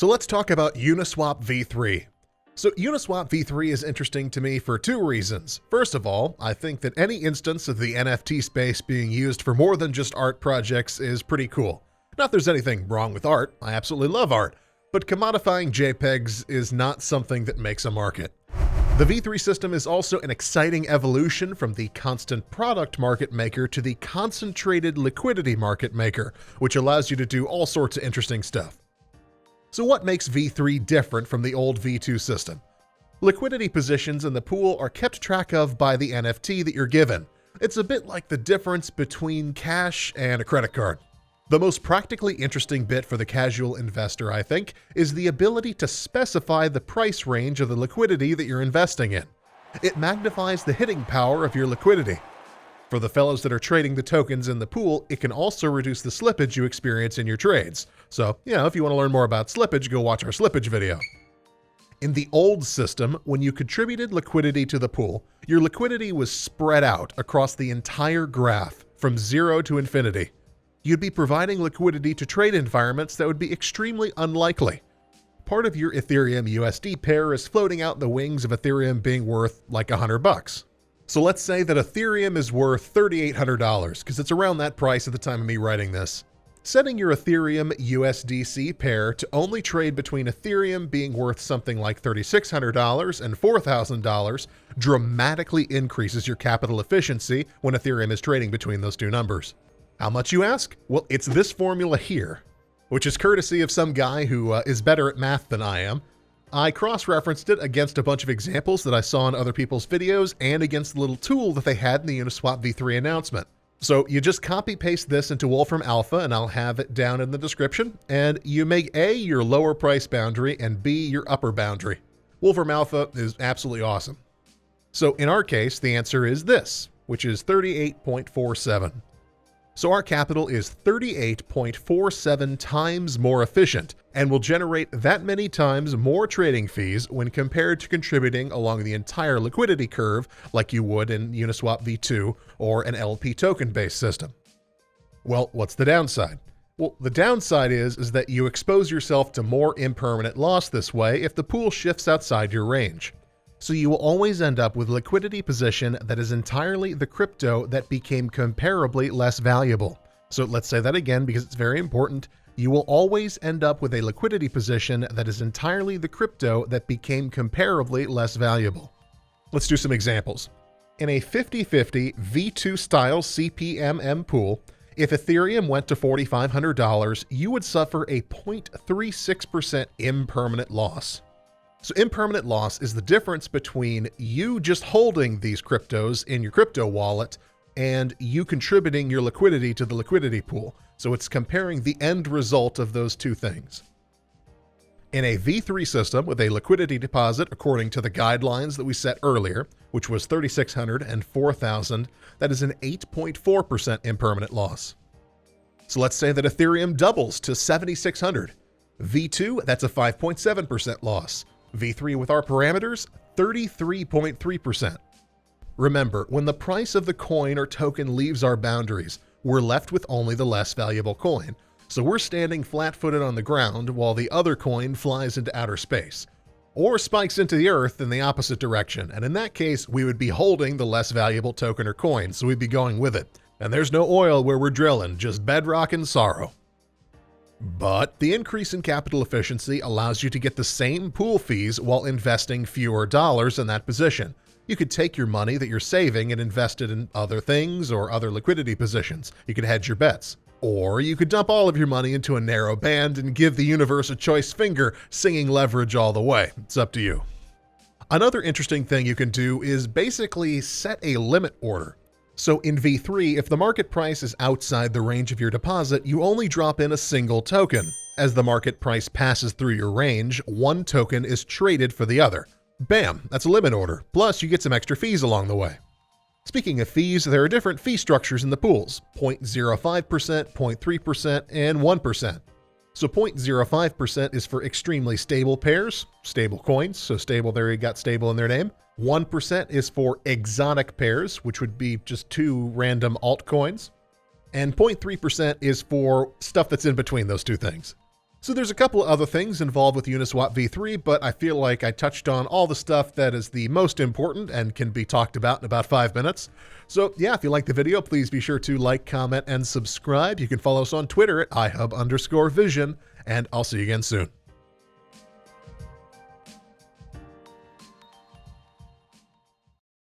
So let's talk about Uniswap v3. So Uniswap v3 is interesting to me for two reasons. First of all, I think that any instance of the NFT space being used for more than just art projects is pretty cool. Not that there's anything wrong with art, I absolutely love art, but commodifying JPEGs is not something that makes a market. The v3 system is also an exciting evolution from the constant product market maker to the concentrated liquidity market maker, which allows you to do all sorts of interesting stuff. So what makes v3 different from the old v2 system? Liquidity positions in the pool are kept track of by the NFT that you're given. It's a bit like the difference between cash and a credit card. The most practically interesting bit for the casual investor, I think, is the ability to specify the price range of the liquidity that you're investing in. It magnifies the hitting power of your liquidity. For the fellows that are trading the tokens in the pool, it can also reduce the slippage you experience in your trades. So, if you want to learn more about slippage, go watch our slippage video. In the old system, when you contributed liquidity to the pool, your liquidity was spread out across the entire graph from 0 to infinity. You'd be providing liquidity to trade environments that would be extremely unlikely. Part of your Ethereum USD pair is floating out in the wings of Ethereum being worth like $100. So let's say that Ethereum is worth $3,800, because it's around that price at the time of me writing this. Setting your Ethereum USDC pair to only trade between Ethereum being worth something like $3,600 and $4,000 dramatically increases your capital efficiency when Ethereum is trading between those two numbers. How much, you ask? Well, it's this formula here, which is courtesy of some guy who is better at math than I am. I cross-referenced it against a bunch of examples that I saw in other people's videos and against the little tool that they had in the Uniswap v3 announcement. So you just copy-paste this into Wolfram Alpha, and I'll have it down in the description, and you make A, your lower price boundary, and B, your upper boundary. Wolfram Alpha is absolutely awesome. So in our case, the answer is this, which is 38.47. So our capital is 38.47 times more efficient and will generate that many times more trading fees when compared to contributing along the entire liquidity curve like you would in Uniswap v2 or an LP token-based system. Well, what's the downside? Well, the downside is that you expose yourself to more impermanent loss this way if the pool shifts outside your range. So you will always end up with a liquidity position that is entirely the crypto that became comparably less valuable. So let's say that again because it's very important. You will always end up with a liquidity position that is entirely the crypto that became comparably less valuable. Let's do some examples. In a 50-50 V2 style CPMM pool, if Ethereum went to $4,500, you would suffer a 0.36% impermanent loss. So impermanent loss is the difference between you just holding these cryptos in your crypto wallet and you contributing your liquidity to the liquidity pool. So it's comparing the end result of those two things. In a v3 system with a liquidity deposit according to the guidelines that we set earlier, which was $3,600 and $4,000, that is an 8.4% impermanent loss. So let's say that Ethereum doubles to $7,600. V2, that's a 5.7% loss. V3 with our parameters, 33.3%. Remember, when the price of the coin or token leaves our boundaries, we're left with only the less valuable coin. So we're standing flat-footed on the ground while the other coin flies into outer space, or spikes into the earth in the opposite direction. And in that case, we would be holding the less valuable token or coin, so we'd be going with it. And there's no oil where we're drilling, just bedrock and sorrow. But the increase in capital efficiency allows you to get the same pool fees while investing fewer dollars in that position. You could take your money that you're saving and invest it in other things or other liquidity positions. You could hedge your bets. Or you could dump all of your money into a narrow band and give the universe a choice finger, singing leverage all the way. It's up to you. Another interesting thing you can do is basically set a limit order. So in v3, if the market price is outside the range of your deposit, you only drop in a single token. As the market price passes through your range, one token is traded for the other. Bam, that's a limit order. Plus, you get some extra fees along the way. Speaking of fees, there are different fee structures in the pools: 0.05%, 0.3%, and 1%. So 0.05% is for extremely stable pairs, stable coins, so stable there, you got stable in their name. 1% is for exotic pairs, which would be just two random altcoins. And 0.3% is for stuff that's in between those two things. So there's a couple of other things involved with Uniswap v3, but I feel like I touched on all the stuff that is the most important and can be talked about in about 5 minutes. So yeah, if you like the video, please be sure to like, comment, and subscribe. You can follow us on Twitter at ihub_vision, and I'll see you again soon.